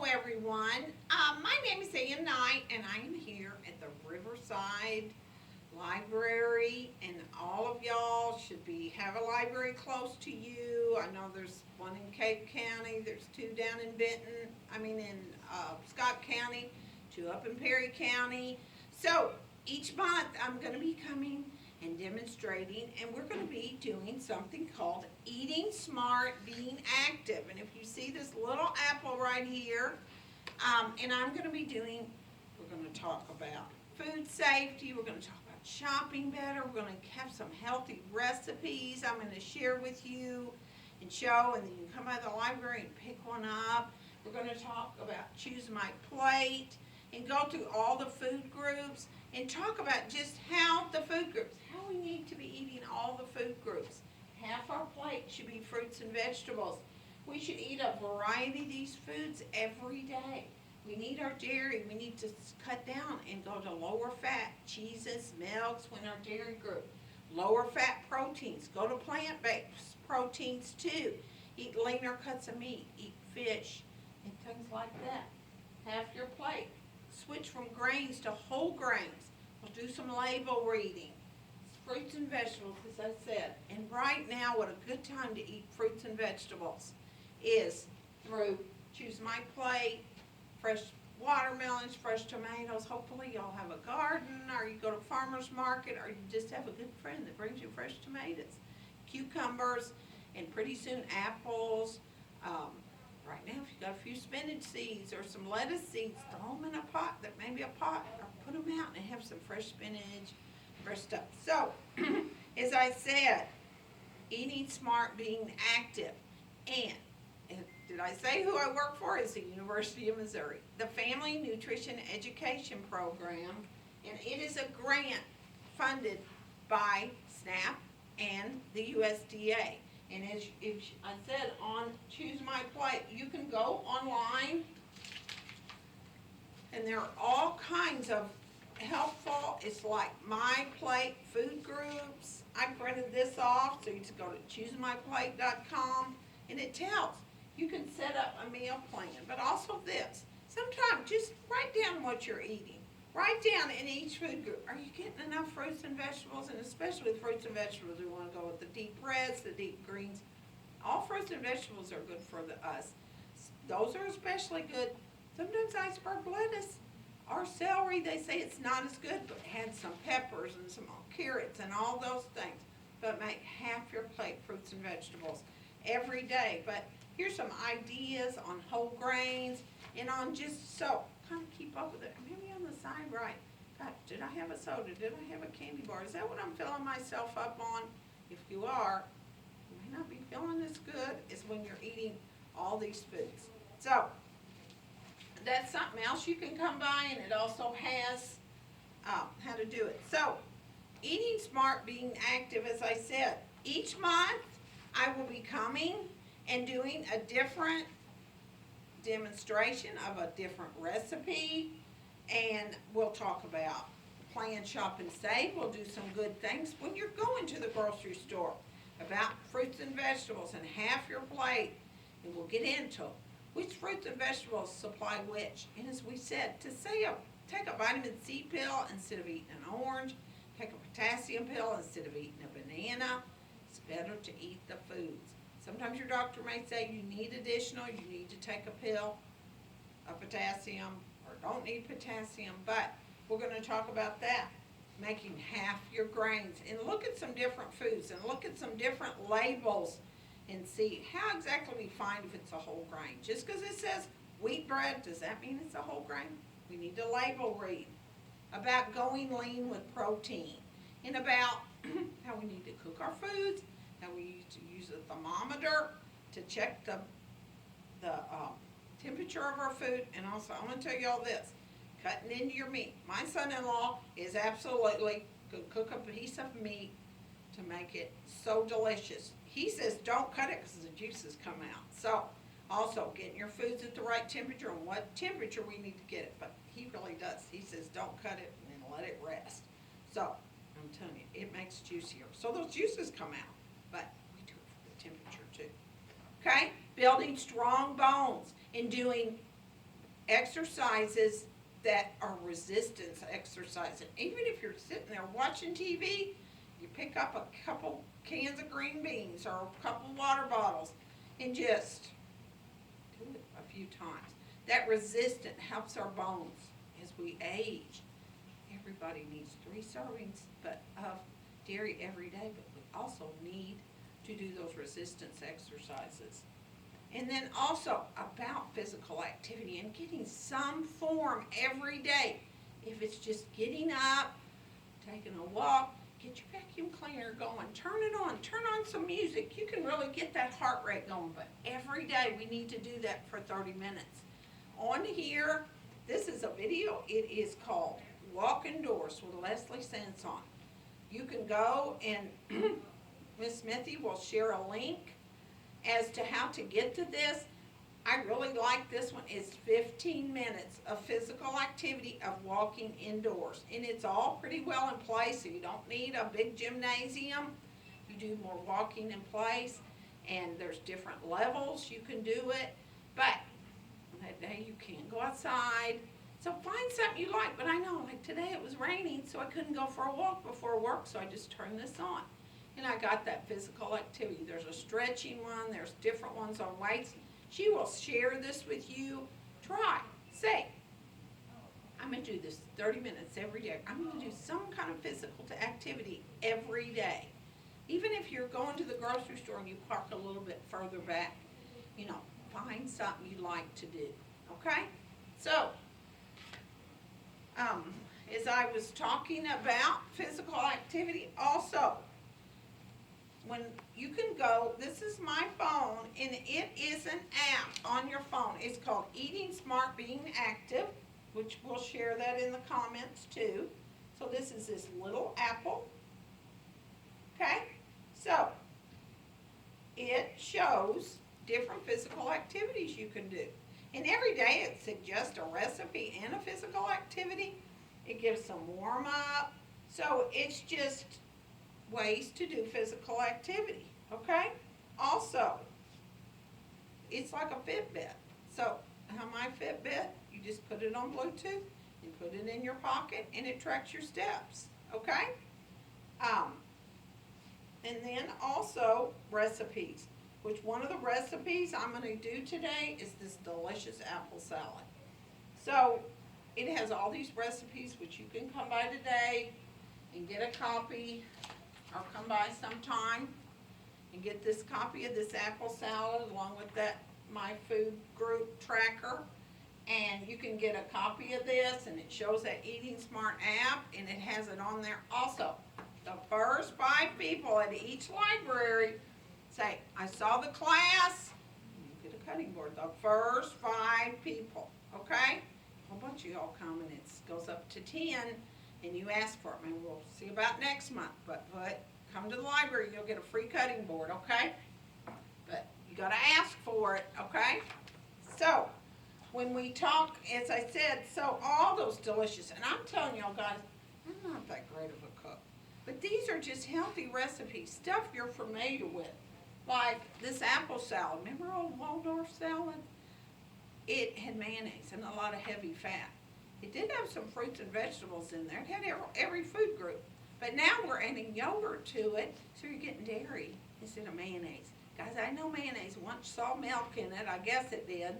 Hello, everyone. My name is Ann Knight, and I am here at the Riverside Library. And all of y'all should have a library close to you. I know there's one in Cape County. There's two down in Benton. In Scott County, two up in Perry County. So each month, I'm going to be coming and demonstrating, and we're going to be doing something called Eating Smart, Being Active. And if you see this little apple right here, and we're going to talk about food safety, we're going to talk about shopping better, we're going to have some healthy recipes I'm going to share with you and show, and then you can come by the library and pick one up. We're going to talk about Choose My Plate and go through all the food groups and talk about just how the food groups, how we need to be eating all the food groups. Half our plate should be fruits and vegetables. We should eat a variety of these foods every day. We need our dairy. We need to cut down and go to lower fat cheeses, milks when our dairy group. Lower fat proteins. Go to plant-based proteins too. Eat leaner cuts of meat. Eat fish and things like that. Half your plate. Switch from grains to whole grains. We'll do some label reading. Fruits and vegetables, as I said. And right now, what a good time to eat fruits and vegetables is through Choose My Plate, fresh watermelons, fresh tomatoes. Hopefully y'all have a garden, or you go to farmer's market, or you just have a good friend that brings you fresh tomatoes, cucumbers, and pretty soon apples. Right now, if you got a few spinach seeds or some lettuce seeds, throw them in a pot, or put them out and have some fresh spinach, fresh stuff. So, as I said, eating smart, being active. And did I say who I work for? It's the University of Missouri, the Family Nutrition Education Program, and it is a grant funded by SNAP and the USDA. And as I said, on Choose My Plate, you can go online, and there are all kinds of helpful, it's like My Plate food groups. I printed this off, so you just go to choosemyplate.com, and it tells. You can set up a meal plan, but also this. Sometimes just write down what you're eating. Write down in each food group, are you getting enough fruits and vegetables? And especially with fruits and vegetables, we want to go with the deep reds, the deep greens. All fruits and vegetables are good for us. Those are especially good. Sometimes iceberg lettuce or celery, they say it's not as good, but had some peppers and some carrots and all those things. But make half your plate fruits and vegetables every day. But here's some ideas on whole grains and on just so kind of keep up with it. Maybe on the side, right? God, did I have a soda? Did I have a candy bar? Is that what I'm filling myself up on? If you are, you may not be feeling as good as when you're eating all these foods. So, that's something else you can come by, and it also has how to do it. So, eating smart, being active, as I said, each month I will be coming and doing a different demonstration of a different recipe, and we'll talk about plan, shop, and save. We'll do some good things when you're going to the grocery store about fruits and vegetables and half your plate, and we'll get into which fruits and vegetables supply which. And as we said, take a vitamin C pill instead of eating an orange, take a potassium pill instead of eating a banana. It's better to eat the foods. Sometimes your doctor may say you need additional, you need to take a pill of potassium, or don't need potassium, but we're going to talk about that. Making half your grains, and look at some different foods, and look at some different labels, and see how exactly we find if it's a whole grain. Just because it says wheat bread, does that mean it's a whole grain? We need to label read about going lean with protein, and about how we need to cook our foods, how we need to use a thermometer to check the temperature of our food. And also, I'm going to tell you all this, cutting into your meat. My son-in-law is absolutely could cook a piece of meat to make it so delicious. He says don't cut it because the juices come out. So also getting your foods at the right temperature and what temperature we need to get it. But he really does. He says don't cut it and then let it rest. So I'm telling you, it makes juicier. So those juices come out. But we do it for the temperature too. Okay? Building strong bones and doing exercises that are resistance exercises. Even if you're sitting there watching TV, you pick up a couple cans of green beans or a couple water bottles and just do it a few times. That resistance helps our bones as we age. Everybody needs 3 servings of dairy every day, but we also need to do those resistance exercises. And then also about physical activity and getting some form every day. If it's just getting up, taking a walk, get your vacuum cleaner going, turn it on, turn on some music. You can really get that heart rate going, but every day we need to do that for 30 minutes. On here, this is a video. It is called Walk Indoors with Leslie Sanson. You can go and Miss Smithy will share a link as to how to get to this. I really like this one. It's 15 minutes of physical activity of walking indoors. And it's all pretty well in place, so you don't need a big gymnasium. You do more walking in place, and there's different levels you can do it. But that day you can't go outside. So find something you like. But I know, like today it was raining, so I couldn't go for a walk before work, so I just turned this on. And I got that physical activity. There's a stretching one. There's different ones on weights. She will share this with you. Try. Say, I'm going to do this 30 minutes every day. I'm going to do some kind of physical activity every day. Even if you're going to the grocery store and you park a little bit further back, find something you like to do. Okay? So, as I was talking about physical activity, also, when you can go, this is my phone, and it is an app on your phone. It's called Eating Smart Being Active, which we'll share that in the comments too. So this is this little apple. Okay? So, it shows different physical activities you can do. And every day it suggests a recipe and a physical activity. It gives some warm up. So it's just ways to do physical activity, okay? Also, it's like a Fitbit. So, how my Fitbit, you just put it on Bluetooth, you put it in your pocket, and it tracks your steps, okay? And then also recipes, which one of the recipes I'm going to do today is this delicious apple salad. So, it has all these recipes which you can come by today and get a copy, or come by sometime and get this copy of this apple salad along with that My Food Group tracker. And you can get a copy of this, and it shows that Eating Smart app, and it has it on there. Also, the first 5 people at each library say, I saw the class, you get a cutting board. The first 5 people, okay? A whole bunch of y'all come, and it goes up to 10. And you ask for it. Maybe we'll see about next month. But come to the library, you'll get a free cutting board, okay? But you got to ask for it, okay? So, when we talk, as I said, so all those delicious, and I'm telling y'all guys, I'm not that great of a cook. But these are just healthy recipes, stuff you're familiar with. Like this apple salad. Remember old Waldorf salad? It had mayonnaise and a lot of heavy fat. It did have some fruits and vegetables in there. It had every food group. But now we're adding yogurt to it, so you're getting dairy instead of mayonnaise. Guys, I know mayonnaise once saw milk in it. I guess it did.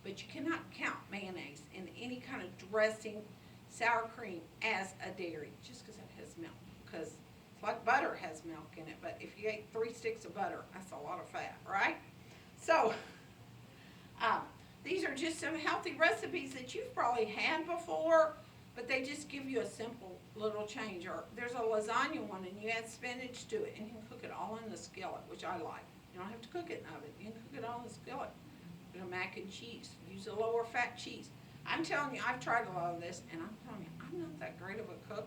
But you cannot count mayonnaise in any kind of dressing, sour cream as a dairy, just because it has milk. Because it's like butter has milk in it. But if you ate 3 sticks of butter, that's a lot of fat, right? So, these are just some healthy recipes that you've probably had before, but they just give you a simple little change. Or there's a lasagna one, and you add spinach to it, and you can cook it all in the skillet, which I like. You don't have to cook it in the oven. You can cook it all in the skillet. And a mac and cheese. Use a lower fat cheese. I'm telling you, I've tried a lot of this, and I'm telling you, I'm not that great of a cook.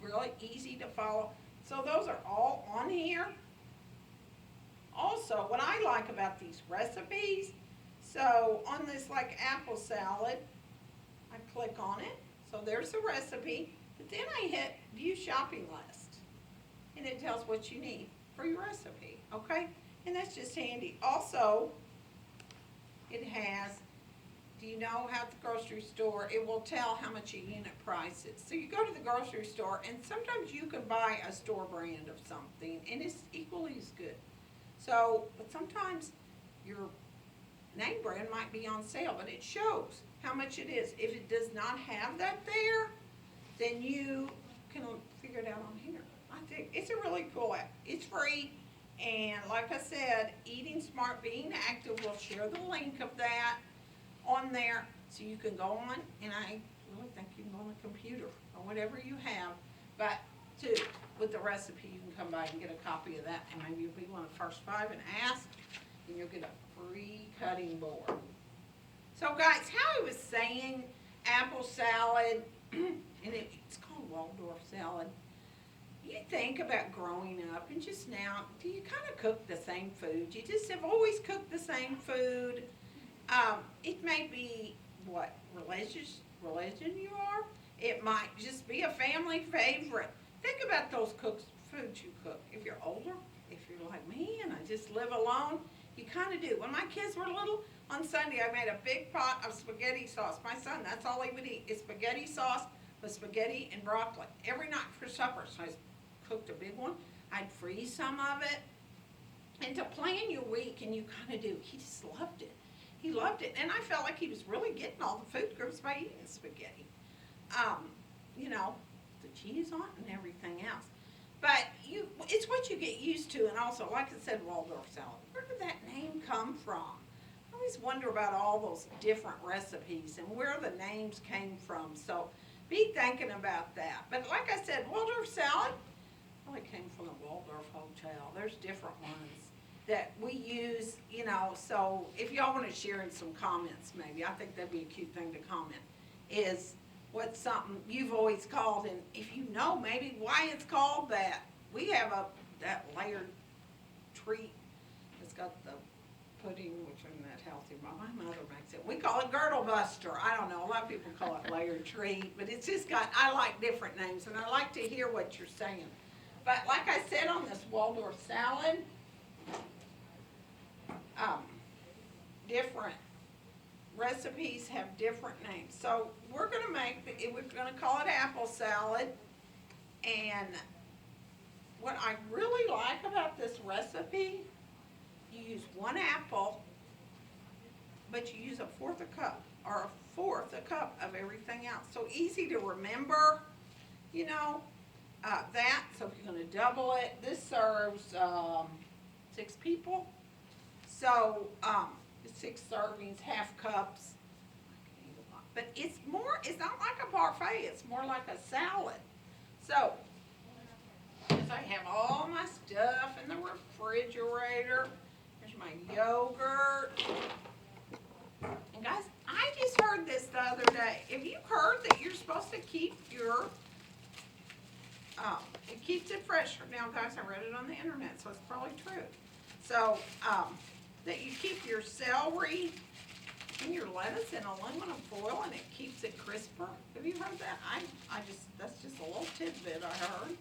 Really easy to follow. So those are all on here. Also, what I like about these recipes, so on this like apple salad, I click on it. So there's the recipe. But then I hit view shopping list. And it tells what you need for your recipe. Okay? And that's just handy. Also, it has do you know how at the grocery store, it will tell how much a unit price is. So you go to the grocery store and sometimes you can buy a store brand of something and it's equally as good. So, but sometimes your name brand might be on sale, but it shows how much it is. If it does not have that there, then you can figure it out on here. I think it's a really cool app. It's free, and like I said, Eating Smart Being Active will share the link of that on there, so you can go on, and I really think you can go on a computer or whatever you have, but too, with the recipe, you can come by and get a copy of that, and maybe you'll be one of the first 5 and ask, and you'll get a free cutting board. So guys, how I was saying, apple salad, and it's called Waldorf salad. You think about growing up and just now, do you kind of cook the same food? You just have always cooked the same food. It may be what religion you are. It might just be a family favorite. Think about those foods you cook. If you're older, if you're like me and I just live alone, you kind of do. When my kids were little, on Sunday I made a big pot of spaghetti sauce. My son, that's all he would eat, is spaghetti sauce with spaghetti and broccoli every night for supper. So I cooked a big one. I'd freeze some of it. And to plan your week, and you kind of do, he just loved it. He loved it, and I felt like he was really getting all the food groups by eating spaghetti. You know, the cheese on it and everything else. But it's what you get used to, and also, like I said, Waldorf salad. Where did that name come from? I always wonder about all those different recipes and where the names came from. So be thinking about that. But like I said, Waldorf salad probably came from the Waldorf Hotel. There's different ones that we use, you know, so if y'all want to share in some comments, maybe, I think that'd be a cute thing to comment, is what's something you've always called, and if you know maybe why it's called that. We have that layered treat. It's got the pudding, which isn't that healthy, but my mother makes it. We call it Girdle Buster. I don't know, a lot of people call it layered treat, but it's just I like different names, and I like to hear what you're saying. But like I said on this Waldorf salad, different recipes have different names. So we're going to call it apple salad. And what I really like about this recipe, you use 1 apple, but you use a fourth a cup of everything else. So easy to remember, you know, that. So if you're going to double it, this serves 6 people. So, 6 servings, half cups. But it's not like a parfait, it's more like a salad. So, as I have all my stuff in the refrigerator, here's my yogurt. And guys, I just heard this the other day. Have you heard that you're supposed to keep your, it keeps it fresh? Now, guys, I read it on the internet, so it's probably true. So, that you keep your celery and your lettuce in aluminum foil and it keeps it crisper. Have you heard that? That's just a little tidbit I heard.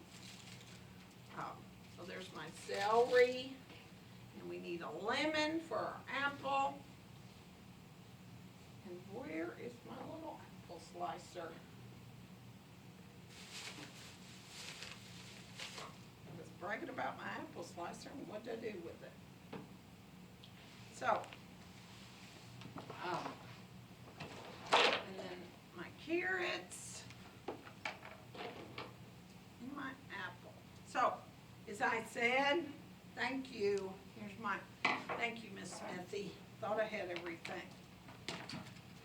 So there's my celery, and we need a lemon for our apple. And where is my little apple slicer? I was bragging about my apple slicer, and what did I do with it? So, and then my carrots, and my apple. So, as I said, thank you. Thank you, Miss Smithy. Thought I had everything.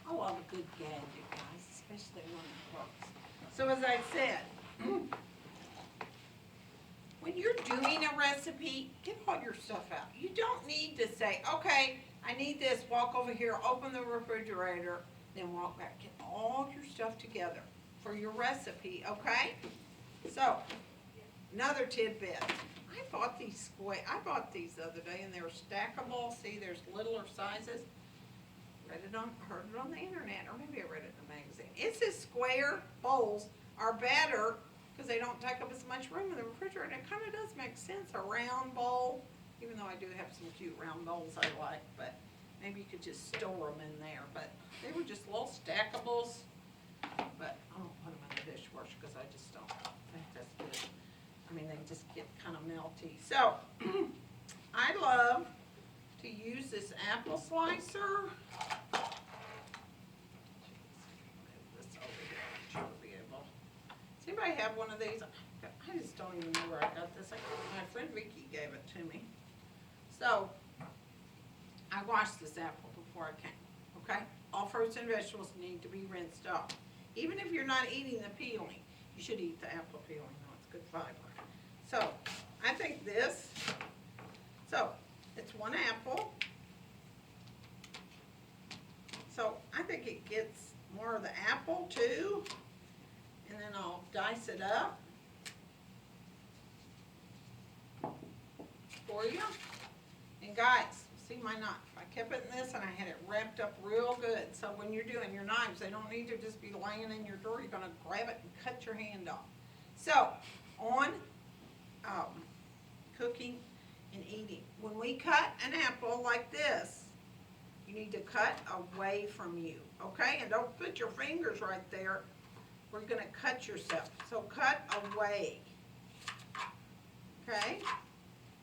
I love a good gadget, guys, especially when it works. So, as I said, when you're doing a recipe, get all your stuff out. You don't need to say, okay, I need this, walk over here, open the refrigerator, then walk back. Get all your stuff together for your recipe, okay? So, another tidbit. I bought these the other day, and they're stackable. See, there's littler sizes. Heard it on the internet, or maybe I read it in a magazine. It says square bowls are better because they don't take up as much room in the refrigerator. It kind of does make sense, a round bowl, even though I do have some cute round bowls I like, but maybe you could just store them in there, but they were just little stackables. But I don't put them in the dishwasher because I just don't think that's good. I mean, they just get kind of melty. So, I love to use this apple slicer. Move this over here, you'll be able. Does anybody have one of these? I just don't even know where I got this. My friend Vicky gave it to me. So, I washed this apple before I came, okay? All fruits and vegetables need to be rinsed off. Even if you're not eating the peeling, you should eat the apple peeling, though it's good fiber. So, I think this, so, it's one apple. So, I think it gets more of the apple, too. And then I'll dice it up for you. And guys, see my knife? I kept it in this and I had it wrapped up real good. So when you're doing your knives, they don't need to just be laying in your drawer. You're gonna grab it and cut your hand off. So, on cooking and eating. When we cut an apple like this, you need to cut away from you, okay? And don't put your fingers right there. We're gonna cut yourself. So cut away, okay?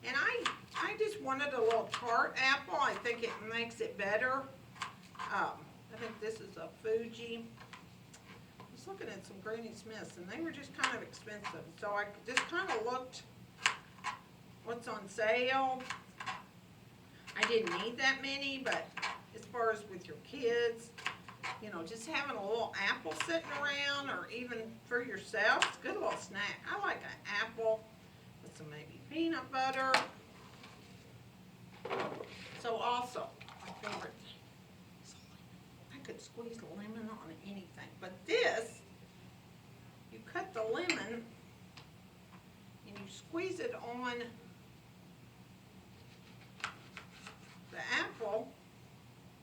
And I just wanted a little tart apple. I think it makes it better. I think this is a Fuji. I was looking at some Granny Smiths and they were just kind of expensive. So I just kind of looked what's on sale. I didn't need that many, but as far as with your kids, you know, just having a little apple sitting around or even for yourself, it's a good little snack. I like an apple with some maybe peanut butter. So also, my favorite, I could squeeze the lemon on anything, but this, you cut the lemon and you squeeze it on the apple.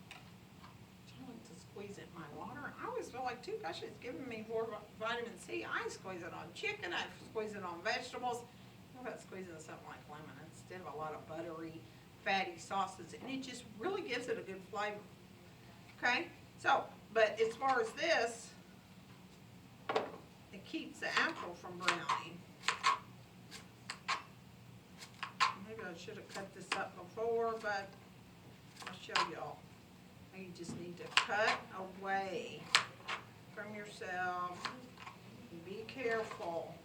I like to squeeze it in my water. I always feel like, too, gosh, it's giving me more vitamin C. I squeeze it on chicken, I squeeze it on vegetables. How about squeezing something like lemon instead of a lot of buttery, fatty sauces, and it just really gives it a good flavor. Okay? So, but as far as this, it keeps the apple from browning. Maybe I should have cut this up before, but I'll show y'all. You just need to cut away from yourself and be careful.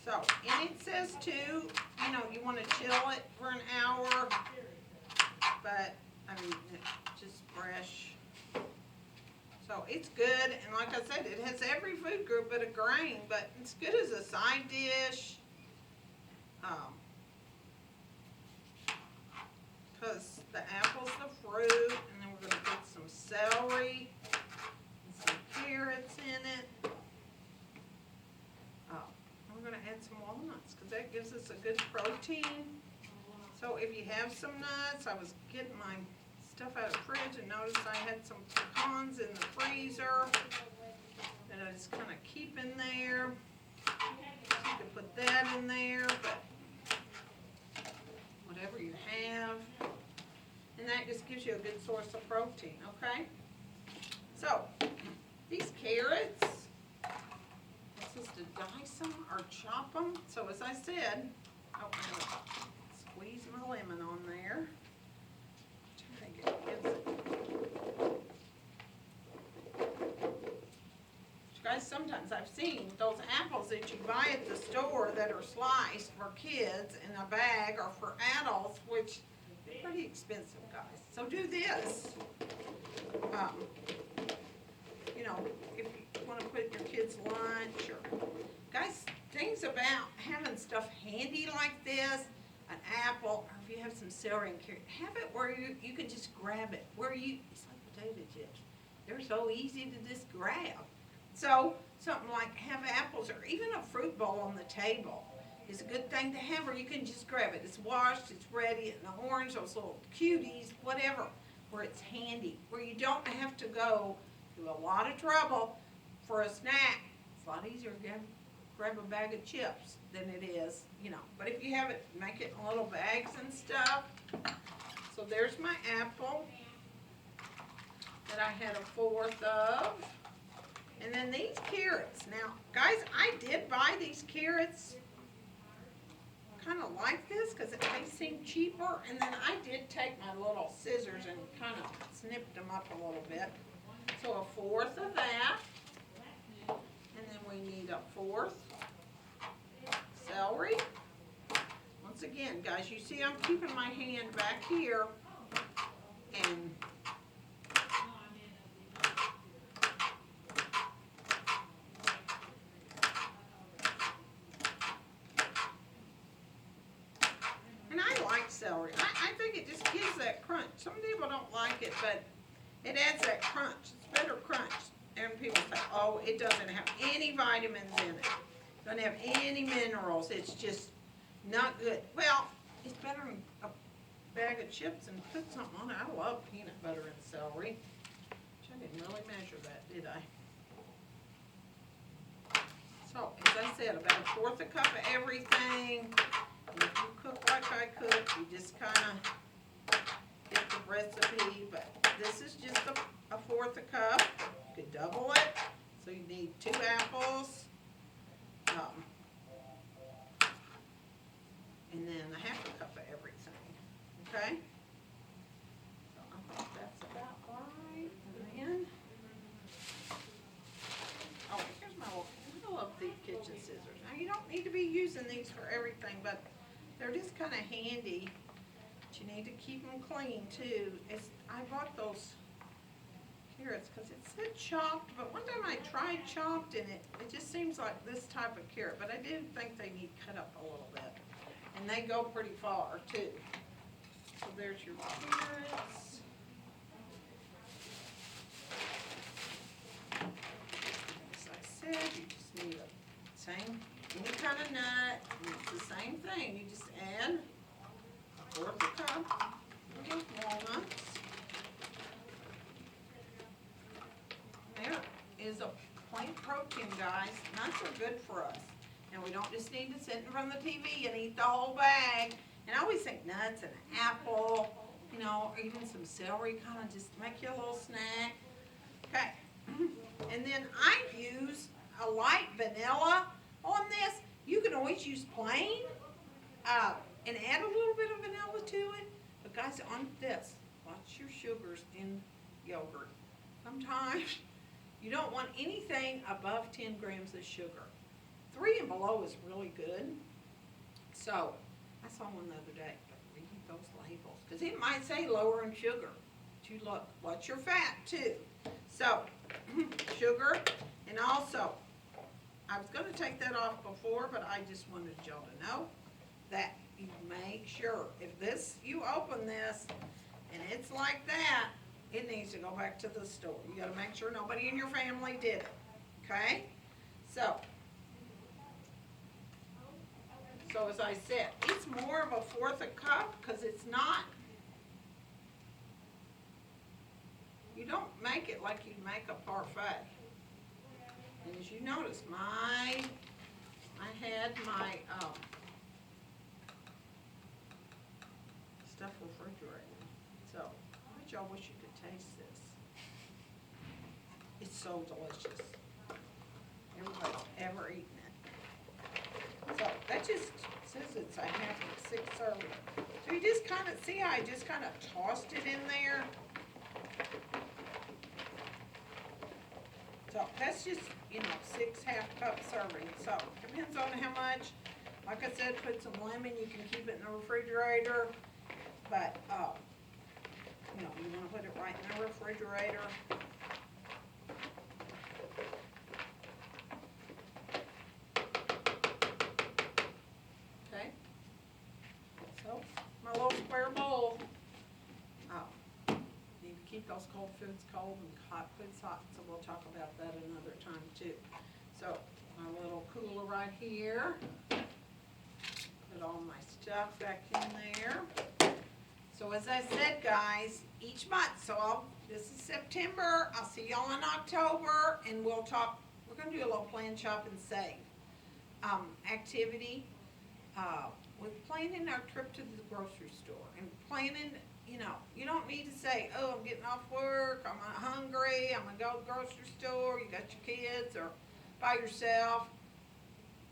So, and it says too, you know, you want to chill it for an hour, but, I mean, just fresh. So, it's good, and like I said, it has every food group but a grain, but it's good as a side dish. Because the apple's the fruit, and then we're going to put some celery and some carrots in it. We're going to add some walnuts because that gives us a good protein. So if you have some nuts, I was getting my stuff out of the fridge and noticed I had some pecans in the freezer that I just kind of keep in there. You can put that in there, but whatever you have. And that just gives you a good source of protein, okay? So, these carrots, this is to dice them or chop them. So as I said, I'm going to squeeze my lemon on there. I think it gives it. Guys, sometimes I've seen those apples that you buy at the store that are sliced for kids in a bag or for adults, which are pretty expensive, guys. So do this. You know, if you want to put in your kids' lunch or, guys, things about having stuff handy like this, an apple, or if you have some celery and carrot, have it where you can just grab it. It's like potato chips. They're so easy to just grab. So, something like have apples or even a fruit bowl on the table is a good thing to have, or you can just grab it. It's washed, it's ready, and the orange, those little cuties, whatever. where it's handy, where you don't have to go through a lot of trouble for a snack. It's a lot easier to grab a bag of chips than it is, you know. But if you have it, make it in little bags and stuff. So there's my apple that I had a fourth of. And then these carrots. Now, guys, I did buy these carrots kind of like this because they seem cheaper. And then I did take my little scissors and kind of snipped them up a little bit. So a fourth of that. And then we need a fourth celery. Once again, guys, you see I'm keeping my hand back here. And I like celery. I think it just gives that crunch. Some people don't like it, but it adds that crunch. It's better crunch. And people say, oh, it doesn't have any vitamins in it. Doesn't have any minerals. It's just not good. Well, it's better than a bag of chips and put something on it. I love peanut butter and celery. Which I didn't really measure that, did I? So, as I said, about a fourth a cup of everything. And if you cook like I cook, you just kind of get the recipe. But this is just a fourth a cup. You could double it. So you need 2 apples. And then a half a cup of everything. Okay? So I think that's about right. And then, oh, here's my little, I love these kitchen scissors. Now you don't need to be using these for everything, but they're just kind of handy. But you need to keep them clean too. I bought those carrots because it said chopped, but one time I tried chopped and it just seems like this type of carrot, but I did think they need cut up a little bit. And they go pretty far too. So there's your carrots. As I said, you just need any kind of nut. It's the same thing. You just add a fourth a cup of walnuts. There is a plant protein, guys. Nuts are good for us. And we don't just need to sit in front of the TV and eat the whole bag. And I always think nuts and an apple, you know, or even some celery, kind of just make you a little snack. Okay. And then I use a light vanilla on this. You can always use plain and add a little bit of vanilla to it. But guys, on this, watch your sugars in yogurt. Sometimes you don't want anything above 10 grams of sugar. 3 and below is really good. So, I saw one the other day, but read those labels, because it might say lower in sugar. But you look, what's your fat too? So, sugar, and also, I was going to take that off before, but I just wanted y'all to know that you make sure, if you open this, and it's like that, it needs to go back to the store. You got to make sure nobody in your family did it, okay? So as I said, it's more of a fourth a cup because it's not, you don't make it like you make a parfait. And as you notice, I had my stuff refrigerated. So I bet y'all wish you could taste this. It's so delicious. Everybody's ever eaten it. So that just says it's a half of 6 servings. So you just kind of see how I just kind of tossed it in there. So that's just, 6 half-cup servings. So depends on how much. Like I said, put some lemon. You can keep it in the refrigerator. But, you want to put it right in the refrigerator. Okay. So, my little square bowl. Need to keep those cold foods cold and hot foods hot. So we'll talk about that another time too. So, my little cooler right here. Put all my stuff back in there. So as I said, guys, each month, this is September, I'll see y'all in October, and we'll talk, we're gonna do a little plan, shop, and save, activity, with planning our trip to the grocery store, and planning, you don't need to say, oh, I'm getting off work, I'm hungry, I'm gonna go to the grocery store, you got your kids, or by yourself.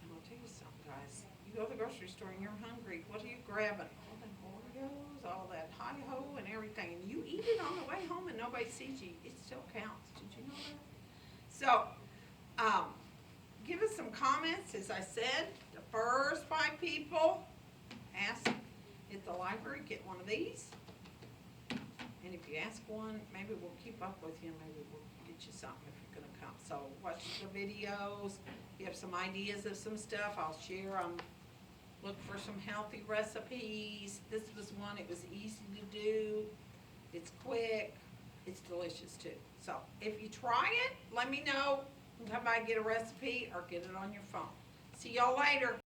And I'll tell you something, guys, you go to the grocery store and you're hungry, what are you grabbing? All them Oreos, all that hi-ho and everything, and you eat it on the way home and nobody sees you, it still counts, did you know that? So, give us some comments, as I said, the first 5 people, ask at the library, get one of these. And if you ask one, maybe we'll keep up with you, and maybe we'll get you something if you're gonna come. So watch the videos, if you have some ideas of some stuff, I'll share them. Look for some healthy recipes. This was one, it was easy to do, it's quick, it's delicious too. So if you try it, let me know, how about get a recipe or get it on your phone. See y'all later.